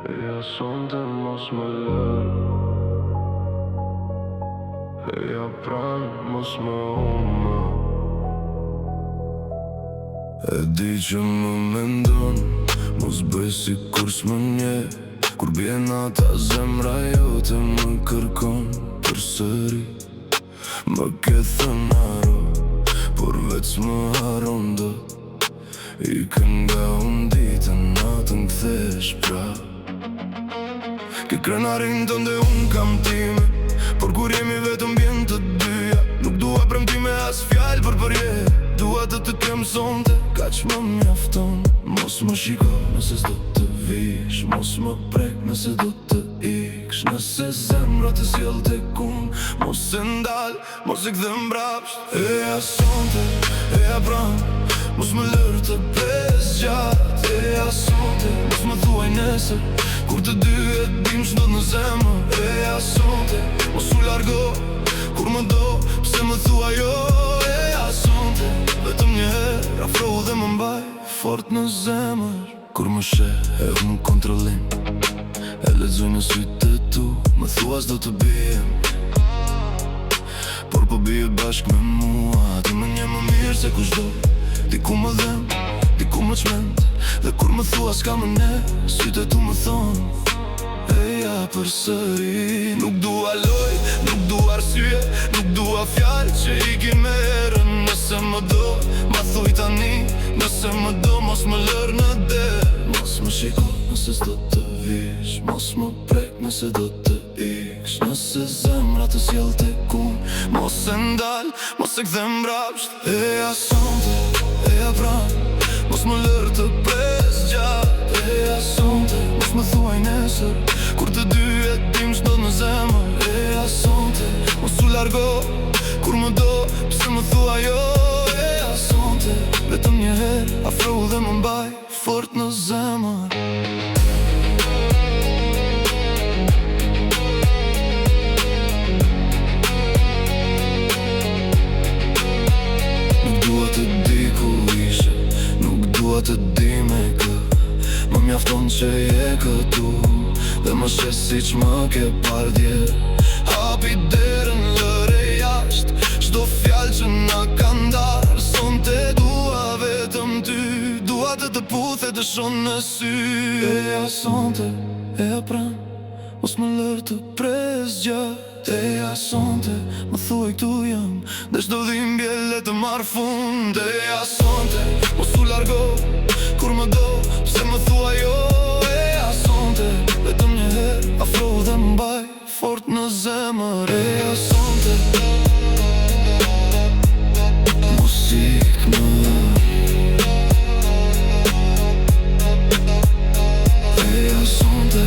Ja sonte mos më lër, ja pran mos më humë. E di që më mendon, mos bëj si kur s'më nje. Kur bje nata zemra jote më kërkon përsëri. Më ke thënë haro, por veç më haron dot. Ikën nga unë ditën, natën kthesh prap. Ke krenarin tënde unë kam time, por kur jemi vetëm bjen të dyja. Nuk dua premtime as fjallë për përje, dua të kem sonte, kaq më mjafton. Mos më shiko nëse s'do të vish, mos më prek nëse do të iksh. Nëse zemra të sjell tek unë, mos e ndal, mos e kthem mbrapsht. E ja sonte, e ja pran, mos më lër të pres gjatë. E ja sonte, mos më thuaj nesër, kur të dy e dim ç'do në zemër. E ja sonte, mos u largo, kur më do, pse më thua jo. E ja sonte, vetëm një herë, afro dhe më mbaj fort në zemër. Kur më sheh e unë kontrollim, e lexoj në sytë e tu, më thua s'do të bijem, por po bije bashk me mua. Ti më nje më mirë se kushdo, diku më dhem, diku më çmend. Dhe kur më thua s'ka më ne, sytë e tu më thonë eja përsëri. Nuk dua loj, nuk dua arsye, nuk dua fjalë që ikin me herën. Nëse më do, ma thuj tani, nëse më do, mos më lër në der. Mos më shiko nëse s'do të vish, mos më prek nëse do të iksh. Nëse zemra të sjell tek unë, mos e ndal, mos e kthem mbrapsht. E ja sonte, e ja pran, mos më lër të pres gjatë. E ja sonte, mos më thuaj nesër, kur të dy e dim ç'do në zemër. E ja sonte, mos u largo, kur më do, pse më thua jo. E ja sonte, vetëm një herë, afro dhe më mbaj fort në zemër. Nuk dua të di ku ishe, nuk dua të di me kë, më mjafton që je këtu dhe më shes si që më ke par dje. Hapi derën, lëre jasht, çdo fjallë që na ka ndarë. Sonte dua vetëm ty, dua të puthe të shon në sy. E ja sonte, e ja pran, mos më lër të pres gjatë. E ja sonte, më thuaj këtu jam, dhe çdo dhimbje le të marr fund. E ja sonte, mos u largo, kur më do, pse më thua jo. E ja sonte, vetëm një herë, afro dhe më mbaj fort në zemër. E ja sonte, mos ik më. E ja sonte,